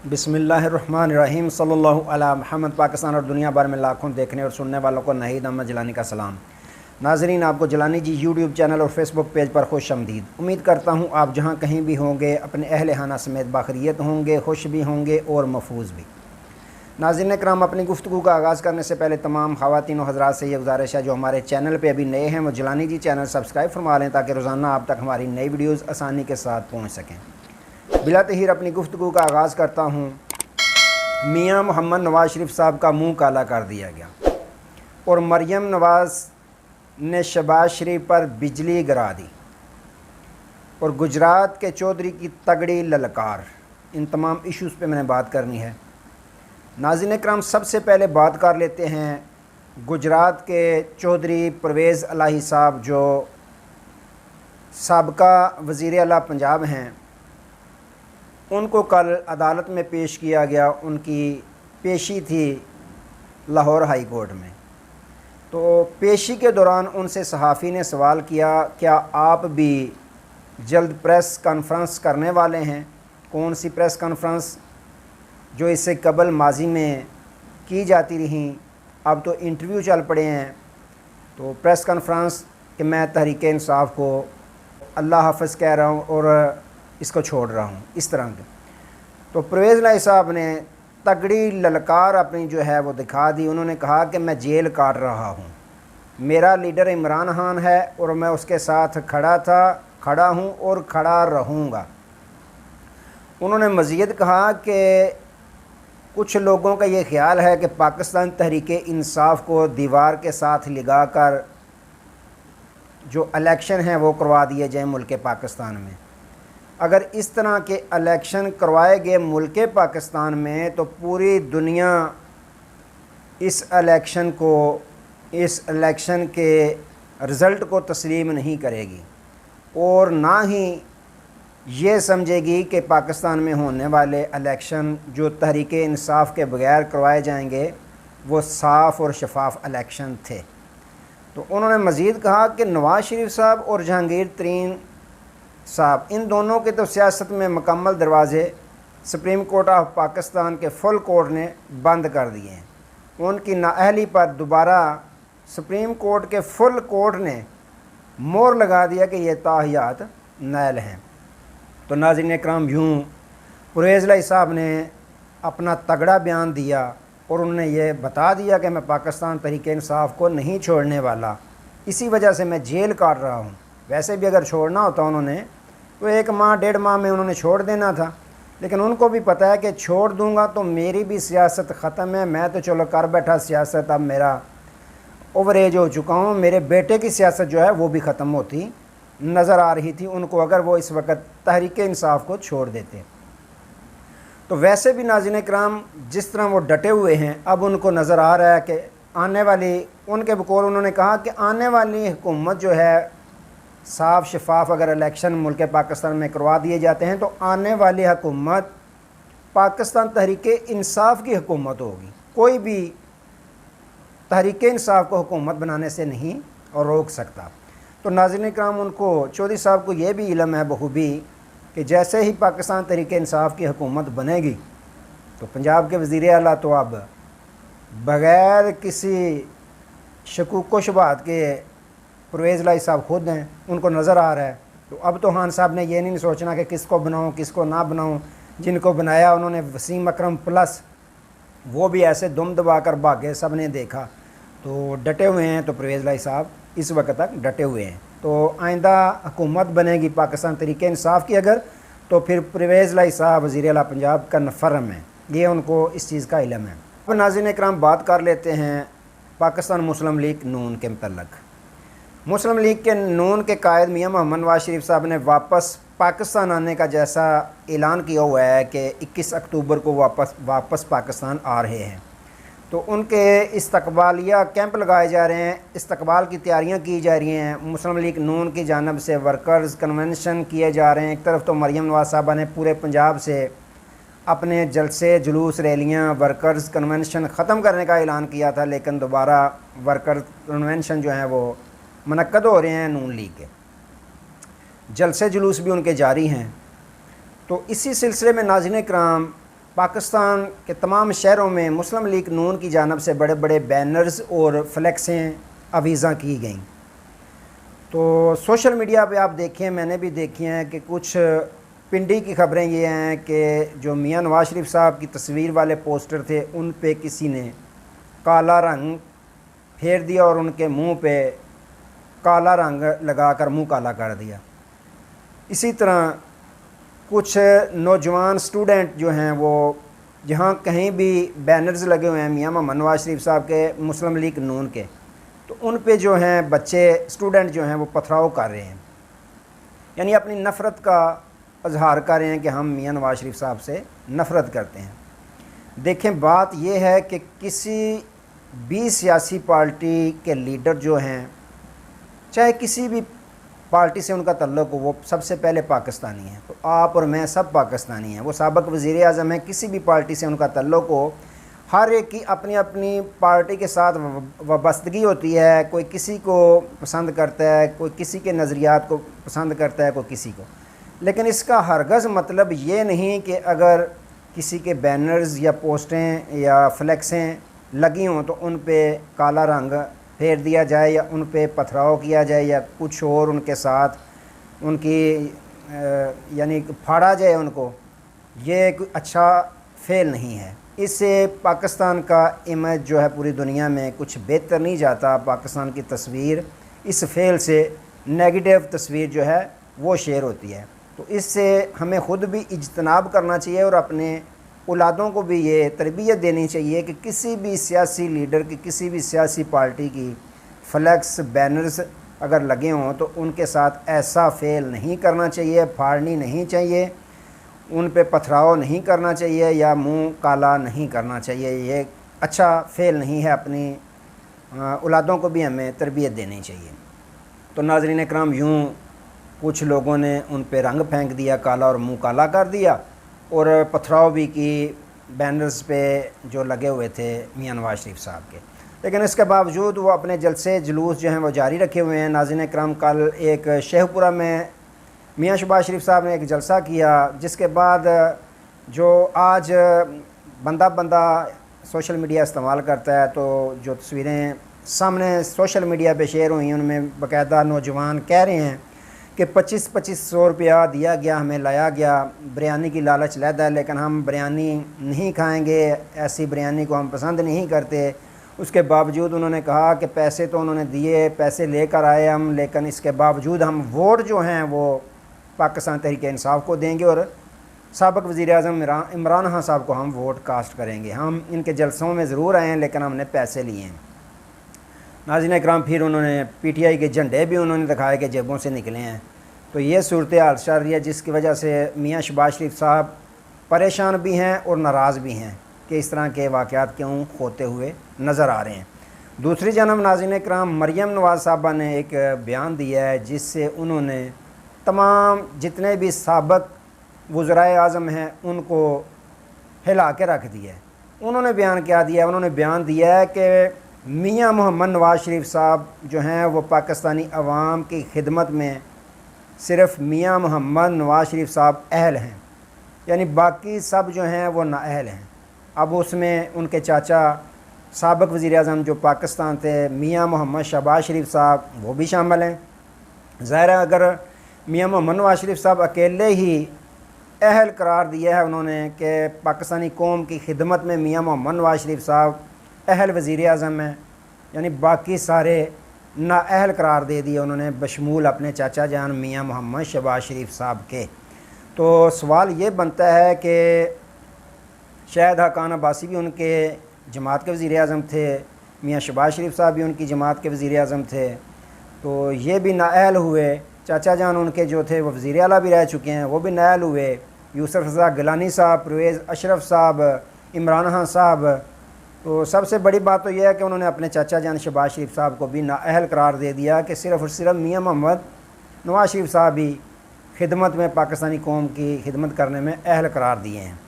बिस्मिल्लाहिर्रहमानिर्रहीम सल्लल्लाहु अला मुहम्मद। पाकिस्तान और दुनिया भर में लाखों देखने और सुनने वालों को नाहिद अहमद जिलानी का सलाम। नाजरीन, आपको जिलानी जी यूट्यूब चैनल और फेसबुक पेज पर खुश आमदीद। उम्मीद करता हूँ आप जहाँ कहीं भी होंगे अपने अहल खाना समेत बाखरियत होंगे, खुश भी होंगे और महफूज भी। नाज़रीन कराम, अपनी गुफ्तगू का आगाज़ करने से पहले तमाम ख़वातीन और हज़रात से ये गुजारिश है जो हमारे चैनल पर अभी नए हैं वो जिलानी जी चैनल सब्सक्राइब फरमा लें ताकि रोज़ाना आप तक हमारी नई वीडियोज़ आसानी के साथ पहुँच सकें। बिला तहीर अपनी गुफ्तगू का आगाज़ करता हूँ। मियाँ मोहम्मद नवाज़ शरीफ साहब का मुंह काला कर दिया गया और मरियम नवाज़ ने शहबाज शरीफ पर बिजली गिरा दी और गुजरात के चौधरी की तगड़ी ललकार। इन तमाम इश्यूज़ पे मैंने बात करनी है। नाज़रीन कराम, सबसे पहले बात कर लेते हैं गुजरात के चौधरी परवेज़ इलाही साहब जो साबका वज़ीर आला पंजाब हैं। उनको कल अदालत में पेश किया गया। उनकी पेशी थी लाहौर हाई कोर्ट में। तो पेशी के दौरान उनसे सहाफ़ी ने सवाल किया, क्या आप भी जल्द प्रेस कॉन्फ्रेंस करने वाले हैं? कौन सी प्रेस कॉन्फ्रेंस जो इससे कबल माजी में की जाती रहीं, अब तो इंटरव्यू चल पड़े हैं। तो प्रेस कॉन्फ्रेंस कि मैं तहरीक इंसाफ को अल्लाह हाफ़िज़ कह रहा हूँ और इसको छोड़ रहा हूँ, इस तरह के। तो परवेज़ इलाही साहब ने तगड़ी ललकार अपनी जो है वो दिखा दी। उन्होंने कहा कि मैं जेल काट रहा हूँ, मेरा लीडर इमरान खान है और मैं उसके साथ खड़ा था, खड़ा हूँ और खड़ा रहूँगा। उन्होंने मज़ीद कहा कि कुछ लोगों का ये ख्याल है कि पाकिस्तान तहरीक इंसाफ को दीवार के साथ लगा कर जो इलेक्शन है वो करवा दिए जाए मुल्क पाकिस्तान में। अगर इस तरह के इलेक्शन करवाए गए मुल्क पाकिस्तान में तो पूरी दुनिया इस इलेक्शन के रिज़ल्ट को तस्लीम नहीं करेगी और ना ही ये समझेगी कि पाकिस्तान में होने वाले इलेक्शन जो तहरीक इंसाफ के बगैर करवाए जाएंगे वो साफ़ और शफाफ इलेक्शन थे। तो उन्होंने मज़ीद कहा कि नवाज़ शरीफ साहब और जहांगीर तरीन साहब, इन दोनों के तो सियासत में मुकम्मल दरवाज़े सुप्रीम कोर्ट ऑफ पाकिस्तान के फुल कोर्ट ने बंद कर दिए हैं। उनकी नाअहली पर दोबारा सुप्रीम कोर्ट के फुल कोर्ट ने मोहर लगा दिया कि ये ताहियात नैल हैं। तो नाज़रीन इकराम, यूँ परवेज़ इलाही साहब ने अपना तगड़ा बयान दिया और उन्होंने ये बता दिया कि मैं पाकिस्तान तहरीक इंसाफ को नहीं छोड़ने वाला, इसी वजह से मैं जेल काट रहा हूँ। वैसे भी अगर छोड़ना होता उन्होंने तो 1 माह 1.5 माह में उन्होंने छोड़ देना था, लेकिन उनको भी पता है कि छोड़ दूंगा तो मेरी भी सियासत ख़त्म है। मैं तो चलो कर बैठा सियासत, अब मेरा ओवर एज हो चुका हूँ। मेरे बेटे की सियासत जो है वो भी ख़त्म होती नज़र आ रही थी उनको अगर वो इस वक्त तहरीक इंसाफ को छोड़ देते। तो वैसे भी नाज़रीन कराम, जिस तरह वो डटे हुए हैं, अब उनको नज़र आ रहा है कि आने वाली, उनके बकौल उन्होंने कहा कि आने वाली हुकूमत जो है साफ़ शफाफ अगर इलेक्शन मुल्क पाकिस्तान में करवा दिए जाते हैं तो आने वाली हुकूमत पाकिस्तान तहरीक इंसाफ की हुकूमत होगी। कोई भी तहरीक इंसाफ को हुकूमत बनाने से नहीं और रोक सकता। तो नाज़रीन कराम, उनको चौधरी साहब को ये भी इल्म है बखूबी कि जैसे ही पाकिस्तान तहरीक इंसाफ की हुकूमत बनेगी तो पंजाब के वज़ीर आला तो अब बग़ैर किसी शकूक व शुबहात के परवेज़ इलाही साहब खुद हैं, उनको नज़र आ रहा है। तो अब तो खान साहब ने ये नहीं सोचना कि किसको बनाऊँ किसको ना बनाऊँ। जिनको बनाया उन्होंने वसीम अकरम प्लस, वो भी ऐसे दुम दबा कर भागे, सब ने देखा। तो डटे हुए हैं। तो परवेज़ इलाही साहब इस वक्त तक डटे हुए हैं। तो आइंदा हुकूमत बनेगी पाकिस्तान तहरीक इंसाफ की अगर, तो फिर परवेज़ इलाही साहब वज़ीर आला पंजाब का नफरम है, ये उनको इस चीज़ का इल्म है। अब नाज़रीन कराम, बात कर लेते हैं पाकिस्तान मुस्लिम लीग नून के मतलब। मुस्लिम लीग के नून के कायद मियाँ मोहम्मद नवाज़ शरीफ साहब ने वापस पाकिस्तान आने का जैसा ऐलान किया हुआ है कि 21 अक्टूबर को वापस पाकिस्तान आ रहे हैं। तो उनके इस्तकबालिया कैंप लगाए जा रहे हैं, इस्तकबाल की तैयारियां की जा रही हैं। मुस्लिम लीग नून की जानब से वर्कर्स कन्वेंशन किए जा रहे हैं। एक तरफ तो मरियम नवाज़ साहबा ने पूरे पंजाब से अपने जलसे जुलूस रैलियाँ वर्कर्स कन्वेंशन ख़त्म करने का ऐलान किया था, लेकिन दोबारा वर्कर्स कन्वेंशन जो हैं वो मुनक्कद हो रहे हैं। नून लीग के जलसे जुलूस भी उनके जारी हैं। तो इसी सिलसिले में नाज़रीन कराम, पाकिस्तान के तमाम शहरों में मुस्लिम लीग नून की जानब से बड़े बड़े बैनर्स और फ्लैक्सें अवीज़ा की गई। तो सोशल मीडिया पे आप देखें, मैंने भी देखी हैं कि कुछ पिंडी की ख़बरें ये हैं कि जो मियां नवाज शरीफ साहब की तस्वीर वाले पोस्टर थे उन पे किसी ने काला रंग फेर दिया और उनके मुंह पे काला रंग लगाकर मुंह काला कर दिया। इसी तरह कुछ नौजवान स्टूडेंट जो हैं वो जहाँ कहीं भी बैनर्स लगे हुए हैं मियां मोहम्मद नवाज शरीफ साहब के, मुस्लिम लीग नून के, तो उन पे जो हैं बच्चे स्टूडेंट जो हैं वो पथराव कर रहे हैं, यानी अपनी नफ़रत का इजहार कर रहे हैं कि हम मियां नवाज शरीफ साहब से नफ़रत करते हैं। देखें, बात यह है कि किसी भी सियासी पार्टी के लीडर जो हैं, चाहे किसी भी पार्टी से उनका तल्लुक़ हो, वो सबसे पहले पाकिस्तानी हैं। तो आप और मैं सब पाकिस्तानी हैं। वो साबिक़ वज़ीर आज़म हैं, किसी भी पार्टी से उनका तल्लुक़ हो, हर एक की अपनी अपनी पार्टी के साथ वाबस्तगी होती है। कोई किसी को पसंद करता है, कोई किसी के नज़रियात को पसंद करता है, कोई किसी को। लेकिन इसका हरगज़ मतलब ये नहीं कि अगर किसी के बैनर्स या पोस्टें या फ्लैक्सें लगी हों तो उन पे काला रंग फेर दिया जाए या उन पे पथराव किया जाए या कुछ और उनके साथ उनकी यानी फाड़ा जाए उनको। ये कोई अच्छा फ़ेल नहीं है। इससे पाकिस्तान का इमेज जो है पूरी दुनिया में कुछ बेहतर नहीं जाता। पाकिस्तान की तस्वीर इस फ़ेल से नेगेटिव तस्वीर जो है वो शेयर होती है। तो इससे हमें ख़ुद भी इज्तनाब करना चाहिए और अपने औलादों को भी ये तरबियत देनी चाहिए कि किसी भी सियासी लीडर की, किसी भी सियासी पार्टी की फ्लैक्स बैनर्स अगर लगे हों तो उनके साथ ऐसा फ़ेल नहीं करना चाहिए, फाड़नी नहीं चाहिए, उन पे पथराव नहीं करना चाहिए या मुंह काला नहीं करना चाहिए। ये अच्छा फ़ेल नहीं है। अपनी औलादों को भी हमें तरबियत देनी चाहिए। तो नाज़रीन इकराम, यूँ कुछ लोगों ने उन पे रंग फेंक दिया काला और मुंह काला कर दिया और पथराव भी की बैनर्स पे जो लगे हुए थे मियां नवाज शरीफ साहब के। लेकिन इसके बावजूद वो अपने जलसे जुलूस जो हैं वो जारी रखे हुए हैं। नाज़रीन इकराम, कल एक शेखपुरा में मियां शहबाज शरीफ साहब ने एक जलसा किया, जिसके बाद जो आज बंदा बंदा सोशल मीडिया इस्तेमाल करता है, तो जो तस्वीरें सामने सोशल मीडिया पे शेयर हुई उनमें बाकायदा नौजवान कह रहे हैं कि 2500 रुपया दिया गया, हमें लाया गया, बिरयानी की लालच लैदा है, लेकिन हम बिरयानी नहीं खाएंगे, ऐसी बिरयानी को हम पसंद नहीं करते। उसके बावजूद उन्होंने कहा कि पैसे तो उन्होंने दिए, पैसे लेकर आए हम, लेकिन इसके बावजूद हम वोट जो हैं वो पाकिस्तान तहरीक इंसाफ को देंगे और साबिक़ वज़ीर आज़म इमरान खान साहब को हम वोट कास्ट करेंगे। हम इनके जलसों में ज़रूर आए हैं लेकिन हमने पैसे लिए हैं। नाज़रीन इकराम, फिर उन्होंने PTI के झंडे भी उन्होंने दिखाए कि जेबों से निकले हैं। तो ये सूरत हाल चल रही है, जिसकी वजह से मियां शहबाज शरीफ साहब परेशान भी हैं और नाराज़ भी हैं कि इस तरह के वाक़यात क्यों होते हुए नज़र आ रहे हैं। दूसरी जानब नाज़रीन इकराम, मरियम नवाज़ साहबा ने एक बयान दिया है जिससे उन्होंने तमाम जितने भी साबिक़ वज़राए आज़म हैं उनको हिला के रख दिया है। उन्होंने बयान क्या दिया है? उन्होंने बयान दिया है कि मियां मोहम्मद नवाज़ शरीफ साहब जो हैं वो पाकिस्तानी अवाम की खिदमत में सिर्फ़ मियां मोहम्मद नवाज़ शरीफ साहब अहल हैं, यानी बाकी सब जो हैं वो नाअहल हैं। अब उसमें उनके चाचा साबिक़ वज़ीर आज़म जो पाकिस्तान थे मियां मोहम्मद शहबाज शरीफ साहब वो भी शामिल हैं। ज़ाहिर है अगर मियां मोहम्मद नवाज़ शरीफ साहब अकेले ही अहल करार दिया है उन्होंने कि पाकिस्तानी कौम की खिदमत में मियां मोहम्मद नवाज़ शरीफ साहब अहल वज़ीर आज़म हैं, यानी बाकी सारे नाअहल करार दे दिए उन्होंने बशमूल अपने चाचा जान मियां मोहम्मद शहबाज शरीफ साहब के। तो सवाल ये बनता है कि शायद हकान अब्बासी भी उनके जमात के वज़ीर आज़म थे, मियां शहबाज शरीफ साहब भी उनकी जमात के वज़ीर आज़म थे, तो ये भी नाअहल हुए। चाचा जान उनके जो थे वो वज़ीर आला भी रह चुके हैं, वो भी नाअहल हुए। यूसुफ रज़ा गिलानी साहब, परवेज़ अशरफ साहब, इमरान खान साहब। तो सबसे बड़ी बात तो यह है कि उन्होंने अपने चाचा जान शहबाज शरीफ साहब को भी नाअहल करार दे दिया कि सिर्फ़ और सिर्फ मियां मोहम्मद नवाज़ शरीफ साहब ही खिदमत में पाकिस्तानी कौम की खिदमत करने में अहल करार दिए हैं।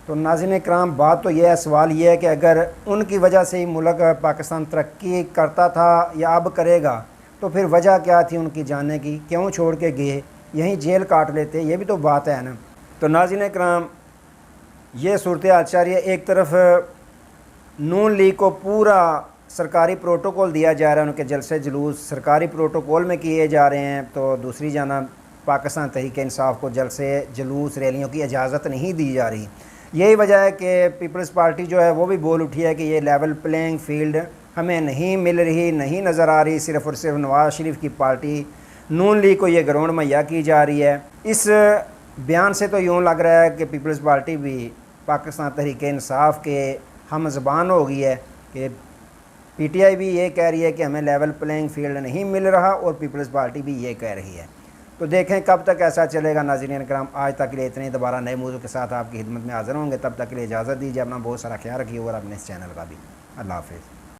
तो नाज़रीन इकराम, बात तो यह है, सवाल ये है कि अगर उनकी वजह से ही मुल्क पाकिस्तान तरक्की करता था या अब करेगा तो फिर वजह क्या थी उनकी जाने की, क्यों छोड़ के गए, यहीं जेल काट लेते, ये भी तो बात है ना। तो नाज़रीन इकराम, ये सूरत हाल चल रही है। एक तरफ नून लीग को पूरा सरकारी प्रोटोकॉल दिया जा रहा है, उनके जलसे जुलूस सरकारी प्रोटोकॉल में किए जा रहे हैं, तो दूसरी जानब पाकिस्तान तहरीक इंसाफ को जलसे जुलूस रैलियों की इजाज़त नहीं दी जा रही। यही वजह है कि पीपल्स पार्टी जो है वो भी बोल उठी है कि ये लेवल प्लेइंग फील्ड हमें नहीं मिल रही, नहीं नज़र आ रही। सिर्फ़ और सिर्फ नवाज़ शरीफ की पार्टी नून लीग को ये ग्राउंड मुहैया की जा रही है। इस बयान से तो यूँ लग रहा है कि पीपल्स पार्टी भी पाकिस्तान तहरीक इंसाफ के हम ज़बान हो गई है कि पीटीआई भी ये कह रही है कि हमें लेवल प्लेइंग फील्ड नहीं मिल रहा और पीपल्स पार्टी भी ये कह रही है। तो देखें कब तक ऐसा चलेगा। नाज़रीन कराम, आज तक के लिए इतने, दोबारा नए मौजू के साथ आपकी खिदमत में हाज़िर होंगे। तब तक के लिए इजाज़त दीजिए। अपना बहुत सारा ख्याल रखिए और अपने इस चैनल का भी। अल्लाह हाफ़िज़।